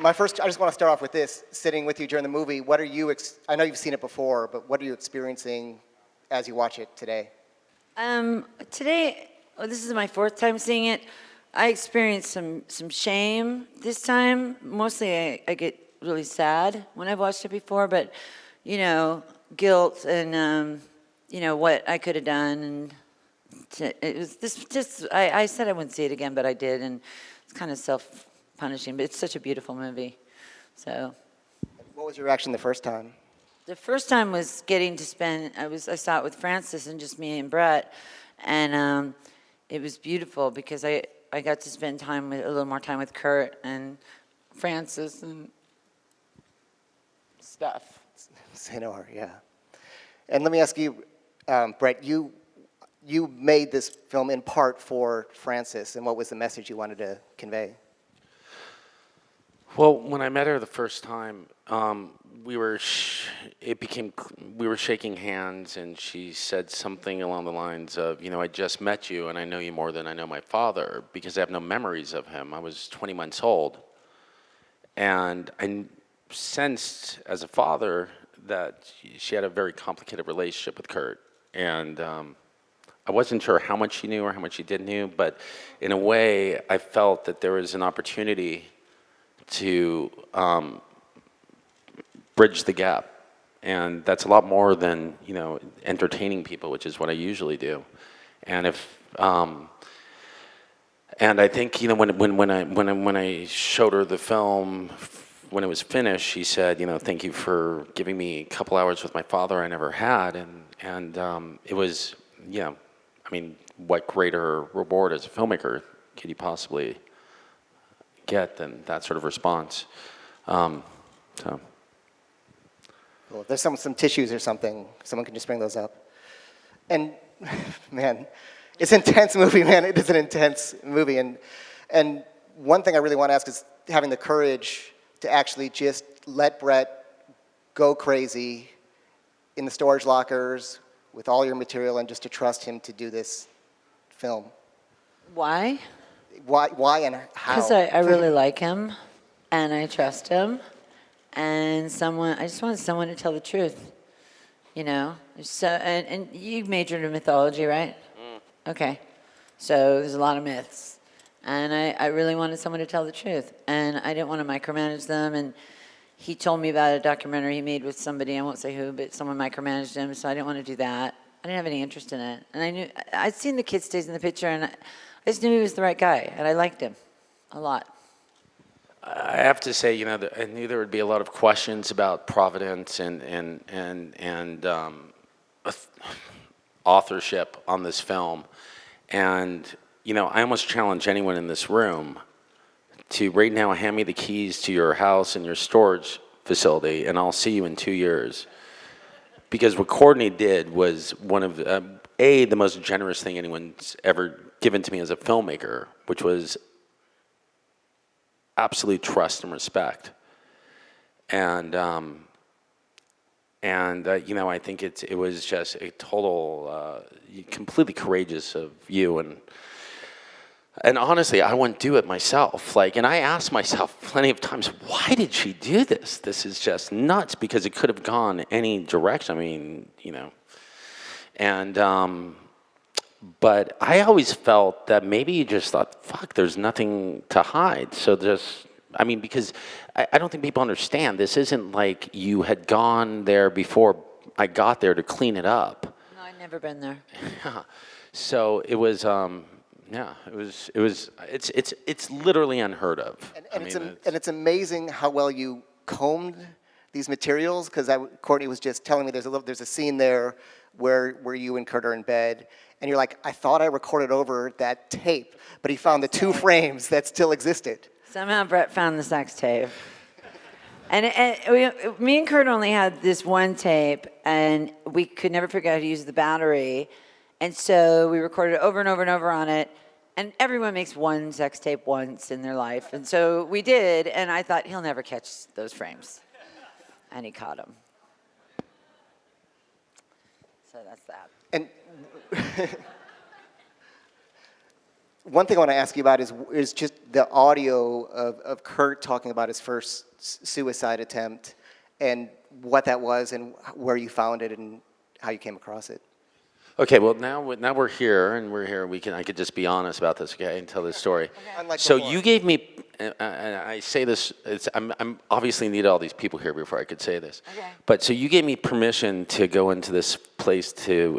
I just want to start off with this. Sitting with you during the movie, what are you, I know you've seen it before, but what are you experiencing as you watch it today? Today, this is my fourth time seeing it. I experienced some shame this time. Mostly I get really sad when I've watched it before, but, you know, guilt and, you know, what I could have done. And it was I said I wouldn't see it again, but I did, and it's kind of self-punishing, but it's such a beautiful movie. So. What was your reaction the first time? The first time was getting to spend, I saw it with Francis and just me and Brett, and it was beautiful because I got to spend a little more time with Kurt and Francis and stuff. Senor, yeah. And let me ask you, Brett, you made this film in part for Francis, and what was the message you wanted to convey? Well, when I met her the first time, we were shaking hands, and she said something along the lines of, you know, I just met you, and I know you more than I know my father, because I have no memories of him. I was 20 months old. And I sensed, as a father, that she had a very complicated relationship with Kurt. And I wasn't sure how much she knew or how much she didn't know, but in a way, I felt that there was an opportunity to bridge the gap. And that's a lot more than, you know, entertaining people, which is what I usually do. And and I think, you know, when I showed her the film, when it was finished, she said, you know, thank you for giving me a couple hours with my father I never had. And it was, you know, I mean, what greater reward as a filmmaker could you possibly get than that sort of response? So. Cool. If there's some tissues or something, someone can just bring those up. And man, it's an intense movie, man. It is an intense movie. And one thing I really want to ask is having the courage to actually just let Brett go crazy in the storage lockers with all your material and just to trust him to do this film. Why? Why and how? Because I really like him, and I trust him, and I just wanted someone to tell the truth, you know? So, and you majored in mythology, right? Okay. So there's a lot of myths. And I really wanted someone to tell the truth. And I didn't want to micromanage them. And he told me about a documentary he made with somebody, I won't say who, but someone micromanaged him, so I didn't want to do that. I didn't have any interest in it. And I'd seen the kid stays in the picture, and I just knew he was the right guy, and I liked him a lot. I have to say, you know, I knew there would be a lot of questions about providence and authorship on this film. And, you know, I almost challenge anyone in this room to right now hand me the keys to your house and your storage facility, and I'll see you in 2 years. Because what Courtney did was one of, the most generous thing anyone's ever given to me as a filmmaker, which was absolute trust and respect. And you know, I think it was just a total, completely courageous of you. And honestly, I wouldn't do it myself. Like, and I asked myself plenty of times, why did she do this? This is just nuts, because it could have gone any direction. I mean, you know. And, but I always felt that maybe you just thought, fuck, there's nothing to hide. So just, I mean, because I don't think people understand. This isn't like you had gone there before I got there to clean it up. No, I'd never been there. So it was, yeah, it's literally unheard of. And it's amazing how well you combed these materials, because Courtney was just telling me there's a scene there where you and Kurt are in bed, and you're like, I thought I recorded over that tape, but he found the 2 frames that still existed. Somehow Brett found the sex tape. And me and Kurt only had this one tape, and we could never figure out how to use the battery. And so we recorded over and over and over on it. And everyone makes one sex tape once in their life. And so we did, and I thought, he'll never catch those frames. And he caught them. So that's that. And one thing I want to ask you about is just the audio of Kurt talking about his first suicide attempt and what that was and where you found it and how you came across it. Okay, well now we're here, and we're here. I could just be honest about this, okay, and tell this story. Unlike So before. you gave me, and I say this. I'm obviously need all these people here before I could say this. Okay. But so you gave me permission to go into this place I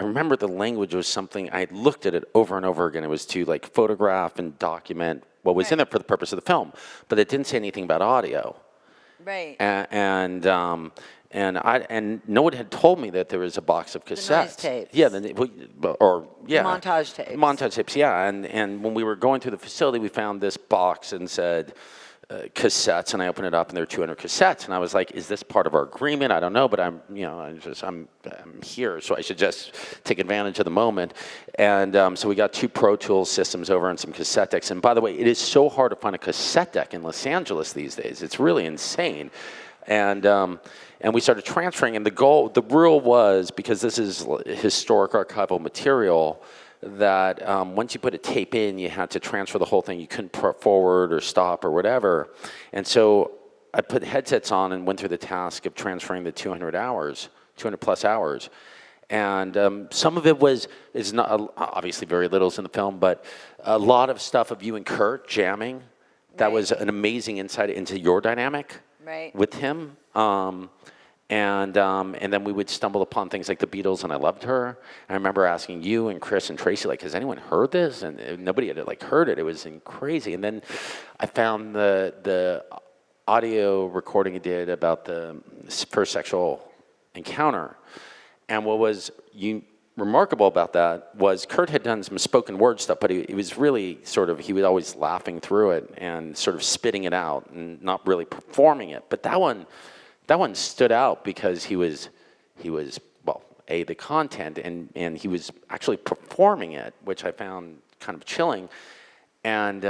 remember the language was something I looked at it over and over again. It was to like photograph and document what was in Right. there for the purpose of the film, but it didn't say anything about audio. Right. And no one had told me that there was a box of cassettes. noise tapes. Yeah, yeah, Montage tapes. Montage tapes, yeah. And when we were going through the facility, we found this box and said cassettes, and I opened it up, and there were 200 cassettes, and I was like, "Is this part of our agreement? I don't know, but I'm here, so I should just take advantage of the moment." And so we got 2 Pro Tools systems over and some cassette decks. And by the way, it is so hard to find a cassette deck in Los Angeles these days. It's really insane. And we started transferring, and the rule was, because this is historic archival material, that once you put a tape in, you had to transfer the whole thing. You couldn't forward or stop or whatever. And so I put headsets on and went through the task of transferring the 200 plus hours. And some of it is not, obviously very little is in the film, but a lot of stuff of you and Kurt jamming. That Right. was an amazing insight into your dynamic Right. with him. And then we would stumble upon things like the Beatles, and I loved her. I remember asking you and Chris and Tracy, like, has anyone heard this? And nobody had like heard it. It was crazy. And then I found the audio recording he did about the first sexual encounter. And what was remarkable about that was Kurt had done some spoken word stuff, but he was really he was always laughing through it and sort of spitting it out and not really performing it. But that one stood out because he was well, the content, and he was actually performing it, which I found kind of chilling. And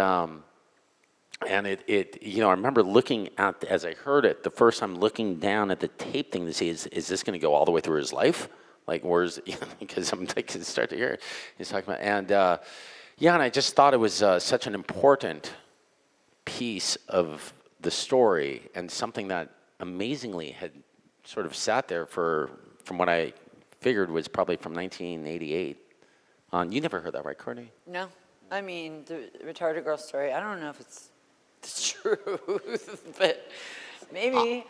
it I remember looking at, as I heard it, the first time looking down at the tape thing to see, is this going to go all the way through his life? Like, where's, because I'm like, start to hear it. He's talking about, and I just thought it was such an important piece of the story, and something that amazingly had sort of sat there from what I figured was probably from 1988 on. You never heard that, right, Courtney? No. I mean, the retarded girl story, I don't know if it's the truth, but maybe.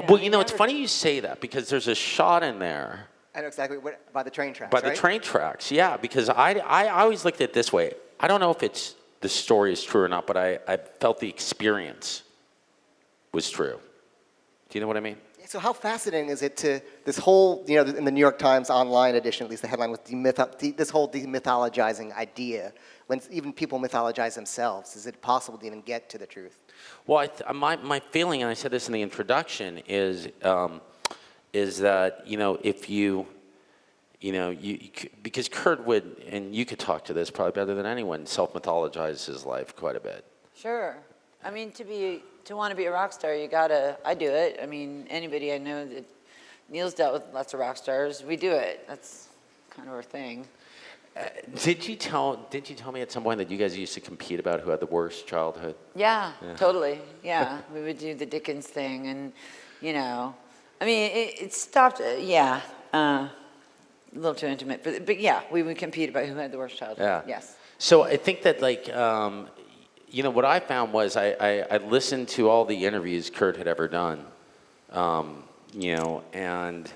Well, it's funny you say that, because there's a shot in there. I know exactly what, by the train tracks, By right? the train tracks, yeah, because I always looked at it this way. I don't know if the story is true or not, but I felt the experience was true. Do you know what I mean? So how fascinating is it to this whole, in the New York Times online edition, at least the headline was this whole demythologizing idea, when even people mythologize themselves. Is it possible to even get to the truth? Well, my feeling, and I said this in the introduction, is that, if you because Kurt would, and you could talk to this probably better than anyone, self-mythologize his life quite a bit. Sure. I mean, to want to be a rock star, I do it. I mean, anybody I know that Neil's dealt with lots of rock stars, we do it. That's kind of our thing. Did you tell me at some point that you guys used to compete about who had the worst childhood? Yeah. Totally. Yeah, we would do the Dickens thing, and I mean, it stopped. A little too intimate, but yeah, we would compete about who had the worst childhood. Yeah. Yes. So I think that what I found was I listened to all the interviews Kurt had ever done, and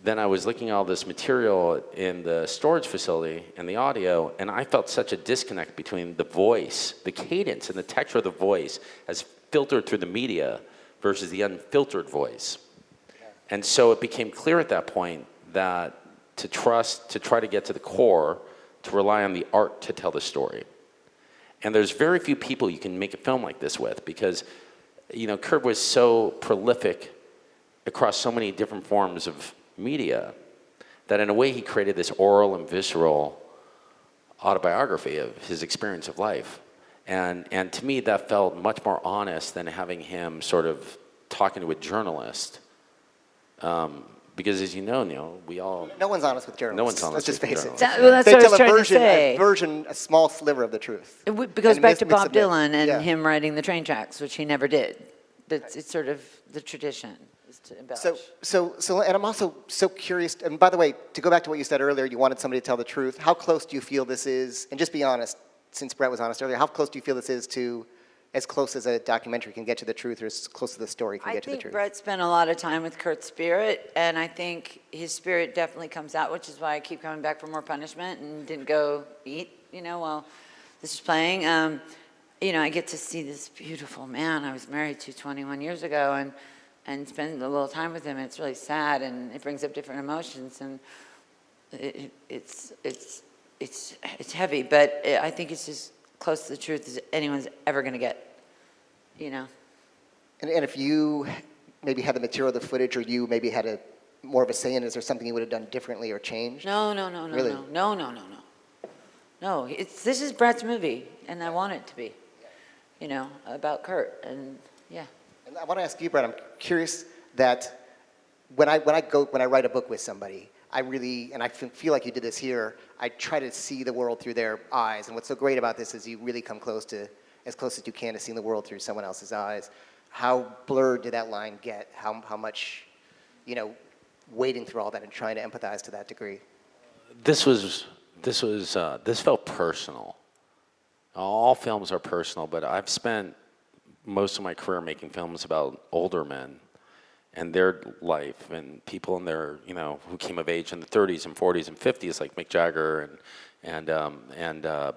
then I was looking at all this material in the storage facility and the audio, and I felt such a disconnect between the voice, the cadence and the texture of the voice as filtered through the media versus the unfiltered voice. And so it became clear at that point that to try to get to the core, to rely on the art to tell the story. And there's very few people you can make a film like this with, because, Kurt was so prolific across so many different forms of media that in a way he created this oral and visceral autobiography of his experience of life. And to me, that felt much more honest than having him sort of talking to a journalist. Because as you know, Neil, we all No one's honest with journalists. No one's honest Let's just with face journalists. it. Well, that's They what I was tell trying to a say. version, a small sliver of the truth. It goes And back to we Bob submit. Dylan and Yeah. him writing the train tracks, which he never did. It's sort of the tradition is to embellish. And I'm also so curious, and by the way, to go back to what you said earlier, you wanted somebody to tell the truth. How close do you feel this is, and just be honest, since Brett was honest earlier, how close do you feel this is to as close as a documentary can get to the truth or as close as the story can I get to the think truth? Brett spent a lot of time with Kurt's spirit, and I think his spirit definitely comes out, which is why I keep coming back for more punishment and didn't go eat, while this is playing. I get to see this beautiful man I was married to 21 years ago and spend a little time with him. It's really sad, and it brings up different emotions, and it's heavy, but I think it's as close to the truth as anyone's ever going to get, And if you maybe had the material, the footage, or you maybe had more of a say in it, is there something you would have done differently or changed? No. Really? No, this is Brett's movie, and I want it to be, about Kurt, and yeah. And I want to ask you, Brett, I'm curious that when I write a book with somebody, I really, and I feel like you did this here, I try to see the world through their eyes. And what's so great about this is you really come as close as you can to seeing the world through someone else's eyes. How blurred did that line get? How much, wading through all that and trying to empathize to that degree? This felt personal. All films are personal, but I've spent most of my career making films about older men and their life and people in their, who came of age in the 30s and 40s and 50s, like Mick Jagger and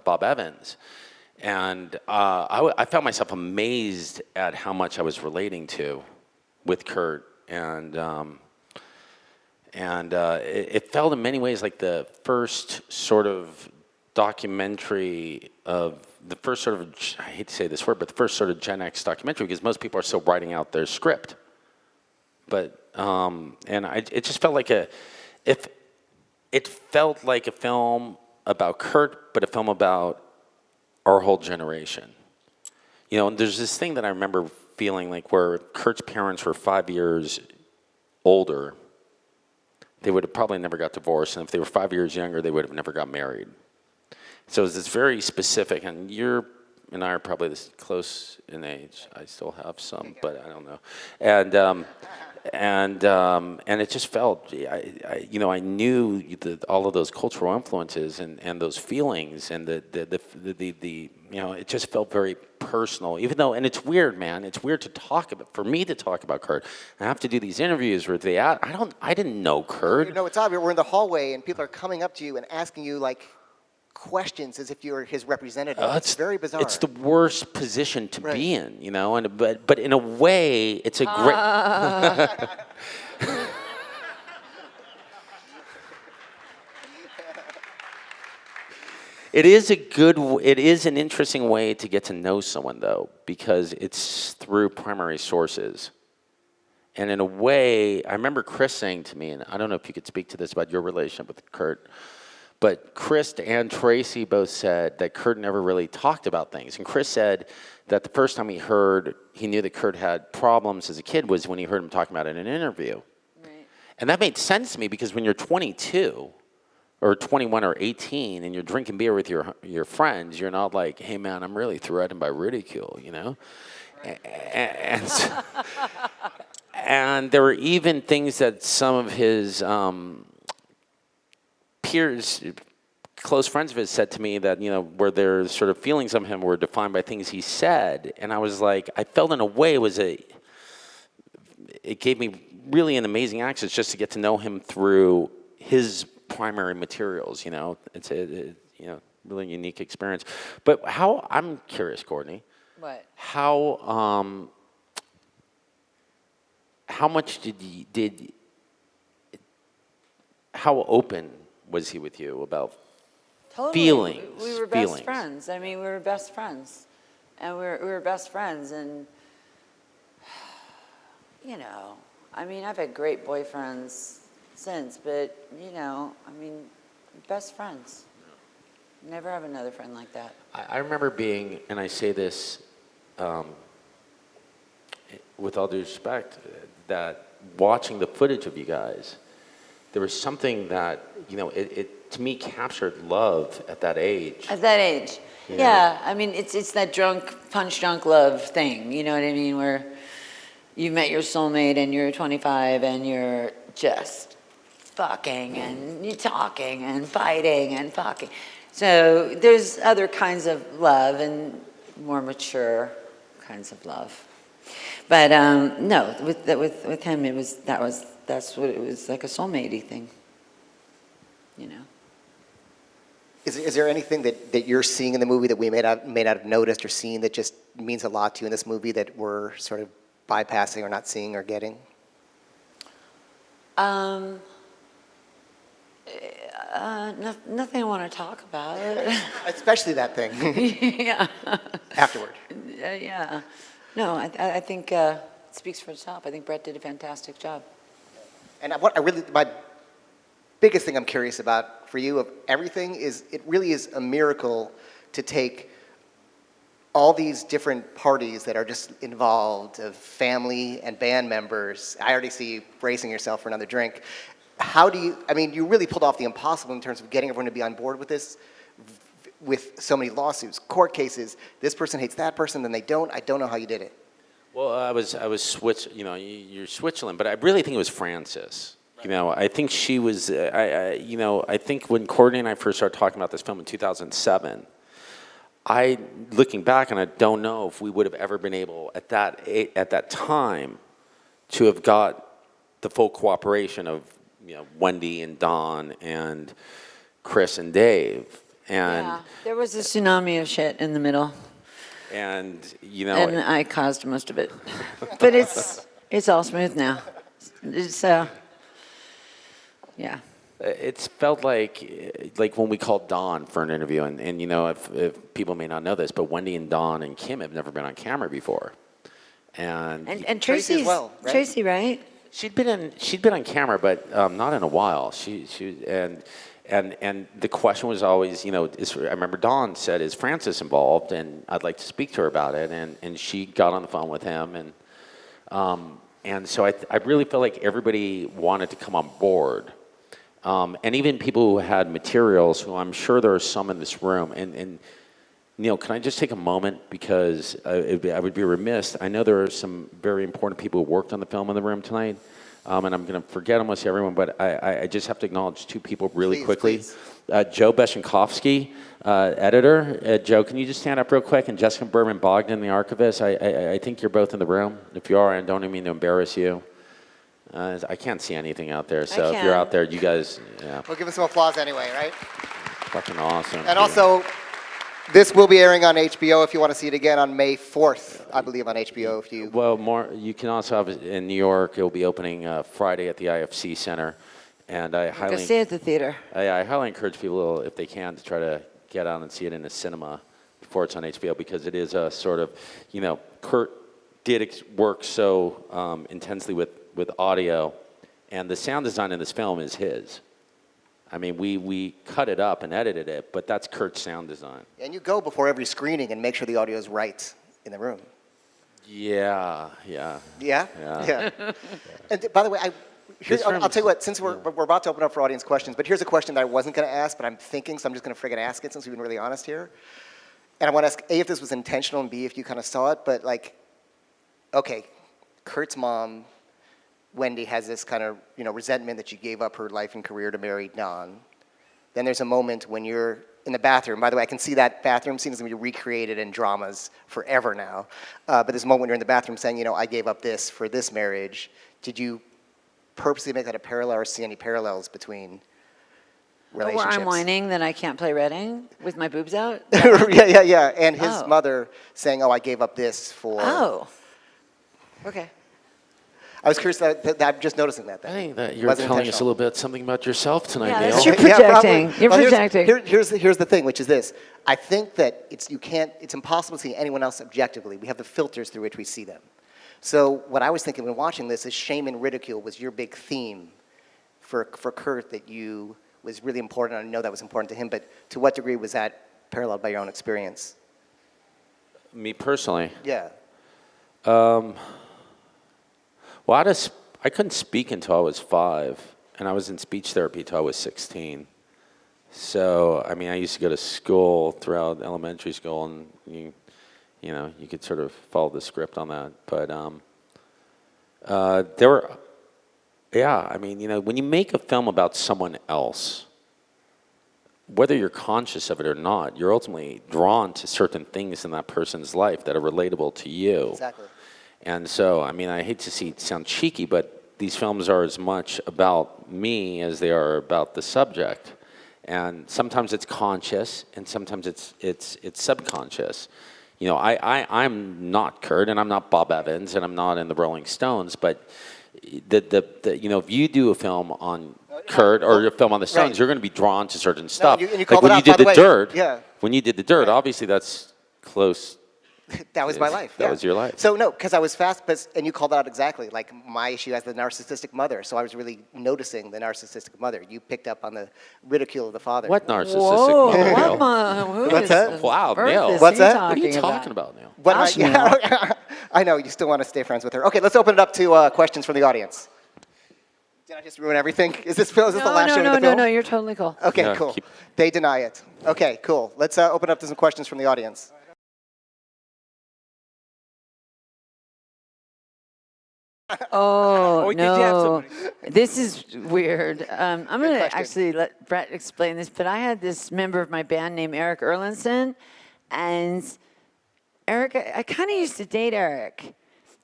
Bob Evans. And I found myself amazed at how much I was relating to with Kurt. And it felt in many ways like the first sort of documentary of the first sort of, I hate to say this word, but the first sort of Gen X documentary, because most people are still writing out their script. But it just felt like it felt like a film about Kurt, but a film about our whole generation. And there's this thing that I remember feeling like where Kurt's parents were 5 years older, they would have probably never got divorced, and if they were 5 years younger, they would have never got married. So it's very specific, and you and I are probably this close in age. I still have some, but I don't know. And it just felt, I knew all of those cultural influences and those feelings, and it just felt very personal. Even though, and it's weird, man. It's weird for me to talk about Kurt. I have to do these interviews where I didn't know Kurt. It's obvious. We're in the hallway, and people are coming up to you and asking you questions as if you're his representative. It's very bizarre. It's the worst position to be in, but in a way, it's a great. It is an interesting way to get to know someone, though, because it's through primary sources. And in a way, I remember Chris saying to me, and I don't know if you could speak to this about your relationship with Kurt, but Chris and Tracy both said that Kurt never really talked about things. And Chris said that the first time he knew that Kurt had problems as a kid was when he heard him talking about it in an interview. Right. And that made sense to me because when you're 22 or 21 or 18 and you're drinking beer with your friends, you're not like, hey man, I'm really threatened by ridicule, And there were even things that some of his peers, close friends of his, said to me that, where their sort of feelings of him were defined by things he said. And I was like, I felt in a way it gave me really an amazing access just to get to know him through his primary materials, It's a really unique experience. But I'm curious, Courtney. What? How much how open was he with you about feelings? We were best friends. We were best friends. And we were best friends. And, I've had great boyfriends since, but, best friends. Never have another friend like that. I remember being, and I say this with all due respect, that watching the footage of you guys, there was something that, it to me captured love at that age. At that age. Yeah. Yeah. I mean, it's that punch drunk love thing. You know what I mean? Where you met your soulmate and you're 25 and you're just fucking and you're talking and fighting and fucking. So there's other kinds of love and more mature kinds of love. But no, with him, that's what it was, like a soulmate-y thing. Is there anything that you're seeing in the movie that we may not have noticed or seen that just means a lot to you in this movie that we're sort of bypassing or not seeing or getting? Nothing I want to talk about. Especially that thing. Yeah. Afterward. Yeah. No, I think it speaks for itself. I think Brett did a fantastic job. And my biggest thing I'm curious about for you of everything is it really is a miracle to take all these different parties that are just involved of family and band members. I already see you bracing yourself for another drink. You really pulled off the impossible in terms of getting everyone to be on board with this, with so many lawsuits, court cases. This person hates that person, then they don't. I don't know how you did it. Well, I was you're Switzerland, but I really think it was Frances. I think she was, I think when Courtney and I first started talking about this film in 2007, looking back, and I don't know if we would have ever been able at that time to have got the full cooperation of Wendy and Don and Chris and Dave. And Yeah, there was a tsunami of shit in the middle, and and I caused most of it. But it's all smooth now. Yeah. It's felt like when we called Dawn for an interview, and if people may not know this, but Wendy and Dawn and Kim have never been on camera before, and And Tracy as Tracy's, well, right? Tracy, right? she'd been on camera, but not in a while. And the question was always, I remember Dawn said, "Is Frances involved?" And I'd like to speak to her about it, and she got on the phone with him, and so I really felt like everybody wanted to come on board. And even people who had materials, who I'm sure there are some in this room. And Neil, can I just take a moment, because I would be remiss. I know there are some very important people who worked on the film in the room tonight, and I'm going to forget almost everyone, but I just have to acknowledge two people really Please, quickly. please. Joe Beshenkovsky, editor. Joe, can you just stand up real quick? And Jessica Berman-Bogdan, the archivist. I think you're both in the room. If you are, I don't mean to embarrass you. I can't see anything out there, so if you're can. out there, you guys, We'll give us some applause anyway, right? fucking awesome. And also, this will be airing on HBO if you want to see it again on May 4th, I believe, on HBO. If you Well, you can also have it in New York. It'll be opening Friday at the IFC Center, and I Go see it at the theater. I highly encourage people, if they can, to try to get out and see it in a cinema before it's on HBO, because it is a sort of, Kurt did work so intensely with audio, and the sound design in this film is his. I mean, we cut it up and edited it, but that's Kurt's sound design. And you go before every screening and make sure the audio is right in the room. Yeah. Yeah? Yeah. And by the way, This room I'll tell you is- what, since we're about to open up for audience questions, but here's a question that I wasn't going to ask, but I'm thinking, so I'm just going to friggin' ask it since we've been really honest here. And I want to ask, A, if this was intentional, and B, if you kind of saw it, but okay, Kurt's mom, Wendy, has this kind of, resentment that she gave up her life and career to marry Don. Then there's a moment when you're in the bathroom. By the way, I can see that bathroom scene is going to be recreated in dramas forever now. But there's a moment when you're in the bathroom saying, I gave up this for this marriage. Did you purposely make that a parallel or see any parallels between relationships? Where I'm whining that I can't play Reading with my boobs out? Yeah. And his Oh. mother saying, I gave up this for... Oh. Okay. I was curious that I'm just noticing that. I think that you're Wasn't telling us a intentional. little bit something about yourself tonight, Yeah, Neil. that's true. Yeah, projecting. probably. You're Well, projecting. Here's the thing, which is this. I think that it's impossible to see anyone else objectively. We have the filters through which we see them. So what I was thinking when watching this is shame and ridicule was your big theme for Kurt that was really important. I know that was important to him, but to what degree was that paralleled by your own experience? Me personally. Yeah. Well, I couldn't speak until I was 5, and I was in speech therapy till I was 16. So, I mean, I used to go to school throughout elementary school, and you could sort of follow the script on that. But there were, yeah, I mean, when you make a film about someone else, whether you're conscious of it or not, you're ultimately drawn to certain things in that person's life that are relatable to you. Exactly. And so, I mean, I hate to sound cheeky, but these films are as much about me as they are about the subject. And sometimes it's conscious, and sometimes it's subconscious. I'm not Kurt, and I'm not Bob Evans, and I'm not in the Rolling Stones. But if you do a film on Kurt or a film on the Stones, right. you're going to be drawn to certain stuff. You like called when it you out, did by the way. Dirt. Yeah. When you did the Dirt, Right. obviously that's close. That was my life. That was your life. So no, because I was fast, and you called it out exactly. Like my issue as the narcissistic mother. So I was really noticing the narcissistic mother. You picked up on the ridicule of the father. What narcissistic Whoa, mother, what Neil? who What's is that? the Wow, birth Neil. is What's he that? What are you talking talking about? about, Neil? What Gosh, I know you still want to stay friends with her. Okay, let's open it up to questions from the audience. Did I just ruin everything? Is this the last showing of the film? No, you're totally cool. Okay, Yeah, cool. They deny it. Okay, cool. Let's open up to some questions from the audience. Oh, Did you have no. somebody? This is weird. I'm going to question. actually let Brett explain this, but I had this member of my band named Eric Erlinson, and Eric, I kind of used to date Eric.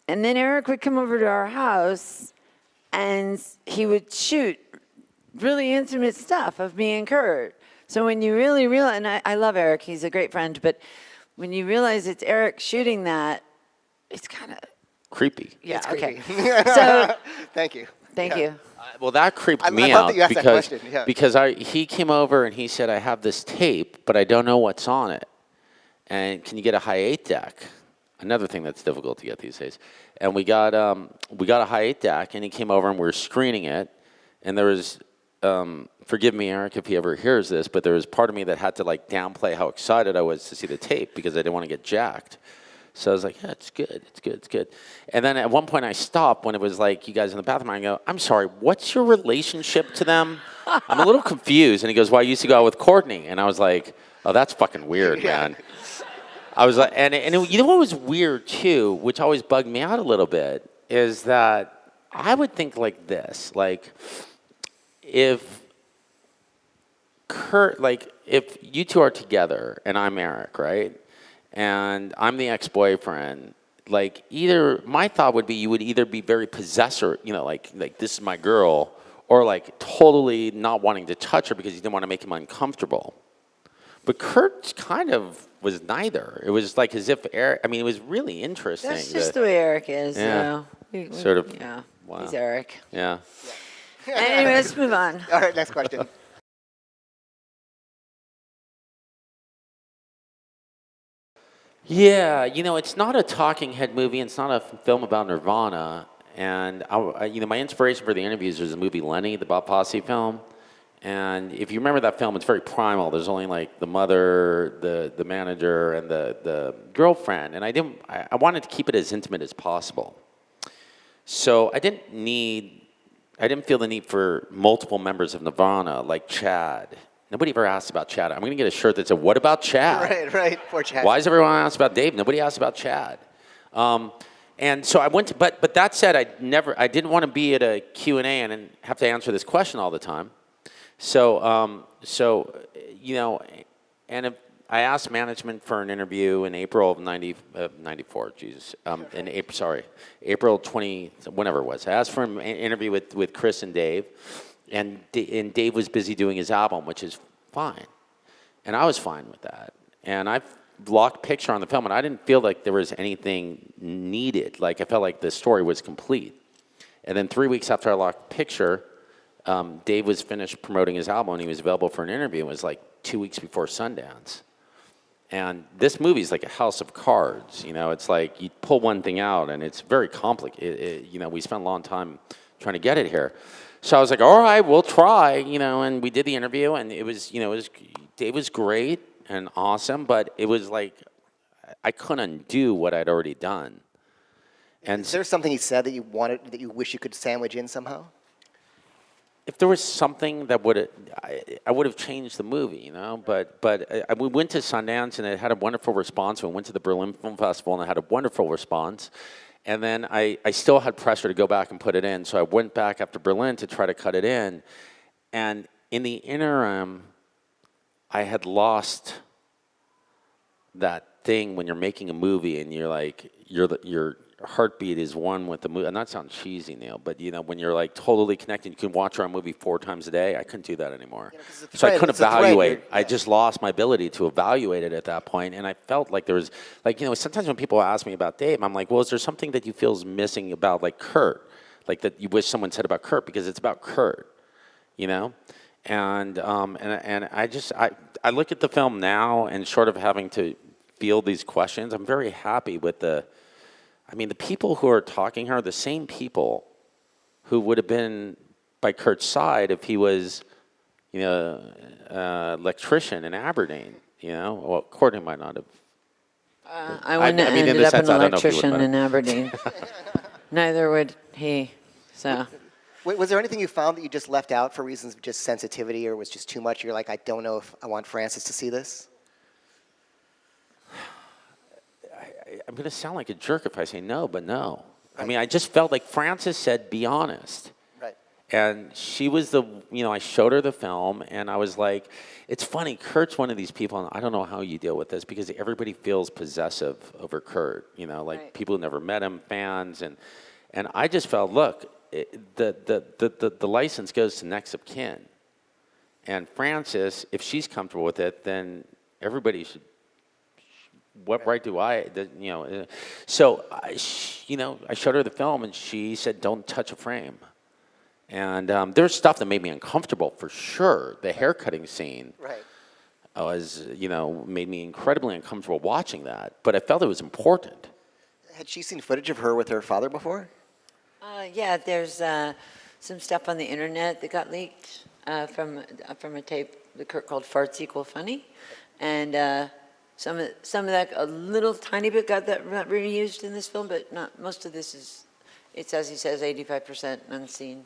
And then Eric would come over to our house, and he would shoot really intimate stuff of me and Kurt. So when you really realize, and I love Eric, he's a great friend, but when you realize it's Eric shooting that, it's kind of, Creepy. yeah, It's okay. creepy. So, Thank you. thank Yeah. you. Well, that creeped I me love out that you asked that because question, yeah. he came over and he said, "I have this tape, but I don't know what's on it. And can you get a high 8 deck?" Another thing that's difficult to get these days. And we got a high 8 deck, and he came over and we were screening it, and there was. Forgive me, Eric, if he ever hears this, but there was part of me that had to like downplay how excited I was to see the tape because I didn't want to get jacked. So I was like, yeah, it's good. And then at one point I stopped when it was like, you guys in the bathroom, I go, I'm sorry, what's your relationship to them? I'm a little confused. And he goes, well, I used to go out with Courtney. And I was like, oh, that's fucking weird, man. I was like, you know what was weird too, which always bugged me out a little bit, is that I would think like this, like if if you two are together and I'm Eric, right? And I'm the ex-boyfriend, like either my thought would be you would either be very possessor, like this is my girl, or like totally not wanting to touch her because you didn't want to make him uncomfortable. But Kurt kind of was neither. It was like as if Eric, it was really interesting. That's just the way Eric is. Yeah. We, Sort of, Yeah. wow. He's Eric. Yeah. Anyway, let's move on. All right, next question. Yeah, it's not a talking head movie. It's not a film about Nirvana. And my inspiration for the interviews was the movie Lenny, the Bob Fosse film. And if you remember that film, it's very primal. There's only like the mother, the manager, and the girlfriend. And I wanted to keep it as intimate as possible. So I didn't feel the need for multiple members of Nirvana like Chad. Nobody ever asked about Chad. I'm going to get a shirt that said, "What about Chad?" Right. Poor Chad. Why does everyone ask about Dave? Nobody asked about Chad. And so I went to, but that said, I didn't want to be at a Q&A and have to answer this question all the time. So, and if I asked management for an interview in April of 94, April 20, whenever it was. I asked for an interview with Chris and Dave, and Dave was busy doing his album, which is fine. And I was fine with that. And I locked picture on the film, and I didn't feel like there was anything needed. Like, I felt like the story was complete. And then 3 weeks after I locked picture, Dave was finished promoting his album, and he was available for an interview. It was like 2 weeks before Sundance. And this movie is like a house of cards. It's like you pull one thing out, and it's very complicated. We spent a long time trying to get it here. So I was like, all right, we'll try, and we did the interview, and it was Dave was great and awesome, but it was like I couldn't undo what I'd already done. And Is there something he said that you wish you could sandwich in somehow? if there was something that would I would have changed the movie, you know. But we went to Sundance and it had a wonderful response. We went to the Berlin Film Festival and it had a wonderful response. And then I still had pressure to go back and put it in, so I went back after Berlin to try to cut it in. And in the interim, I had lost that thing when you're making a movie and you're like your heartbeat is one with the movie. And that sounds cheesy, Neil, but you know, when you're like totally connected, you can watch our movie 4 times a day. I couldn't do that anymore. So I couldn't evaluate. I just lost my ability to evaluate it at that point. And I felt like there was, like, you know, sometimes when people ask me about Dave, I'm like, well, is there something that you feel is missing about like Kurt? Like that you wish someone said about Kurt, because it's about Kurt, you know? And I look at the film now and short of having to field these questions, I'm very happy with the people who are talking here are the same people who would have been by Kurt's side if he was, you know, electrician in Aberdeen, you know? Well, Courtney might not have. I wouldn't have ended up an electrician in Aberdeen. Neither would he, so. Was there anything you found that you just left out for reasons of just sensitivity, or was just too much? You're like, I don't know if I want Francis to see this? I'm going to sound like a jerk if I say no, but no. Right. I mean, I just felt like Frances said, be honest. Right. And she was I showed her the film, and I was like, it's funny, Kurt's one of these people, and I don't know how you deal with this, because everybody feels possessive over Kurt, you know, like right. People who never met him, fans, and I just felt, look, the license goes to next of kin. And Frances, if she's comfortable with it, then everybody should. What right do I, you know? So, I showed her the film, and she said, don't touch a frame. And there's stuff that made me uncomfortable, for sure. The haircutting scene made me incredibly uncomfortable watching that. But I felt it was important. Had she seen footage of her with her father before? Yeah, there's some stuff on the internet that got leaked from a tape that Kurt called Farts Equal Funny. And some of that, a little tiny bit got that reused in this film, but not most of this is, it's as he says, 85% unseen.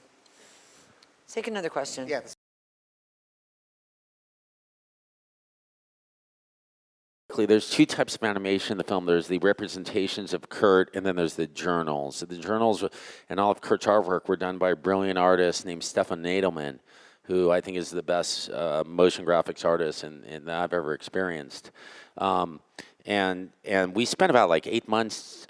Let's take another question. Yeah. There's 2 types of animation in the film. There's the representations of Kurt, and then there's the journals. The journals and all of Kurt's artwork were done by a brilliant artist named Stefan Nadelman, who I think is the best motion graphics artist that I've ever experienced. And we spent about like 8 months,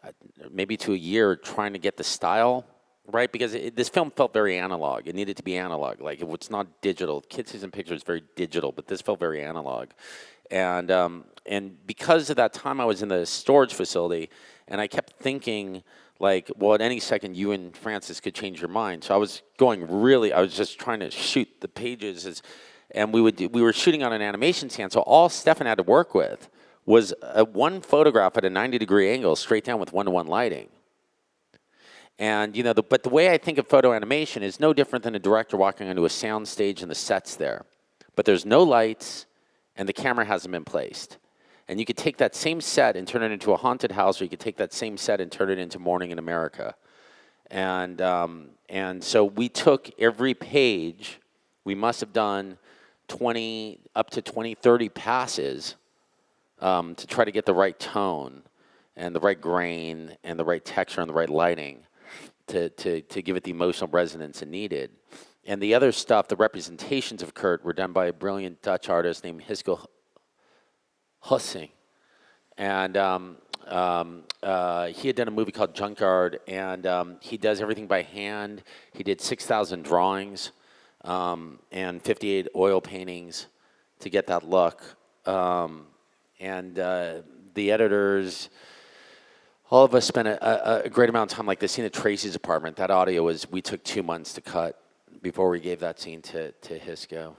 maybe to a year, trying to get the style right, because this film felt very analog. It needed to be analog. Like, it's not digital. Kid Season Picture is very digital, but this felt very analog. And because of that time, I was in the storage facility, and I kept thinking, like, well, at any second, you and Francis could change your mind. So I was just trying to shoot the pages, and we were shooting on an animation stand. So all Stefan had to work with was one photograph at a 90-degree angle, straight down with 1-to-1 lighting. And but the way I think of photo animation is no different than a director walking onto a sound stage and the set's there, but there's no lights, and the camera hasn't been placed. And you could take that same set and turn it into a haunted house, or you could take that same set and turn it into Morning in America. And so we took every page. We must have done 20, up to 20, 30 passes to try to get the right tone and the right grain and the right texture and the right lighting to give it the emotional resonance it needed. And the other stuff, the representations of Kurt, were done by a brilliant Dutch artist named Hisko Hussing. And he had done a movie called Junkyard, and he does everything by hand. He did 6,000 drawings and 58 oil paintings to get that look. And the editors, all of us spent a great amount of time, like the scene at Tracy's apartment. That audio we took 2 months to cut before we gave that scene to Hisko.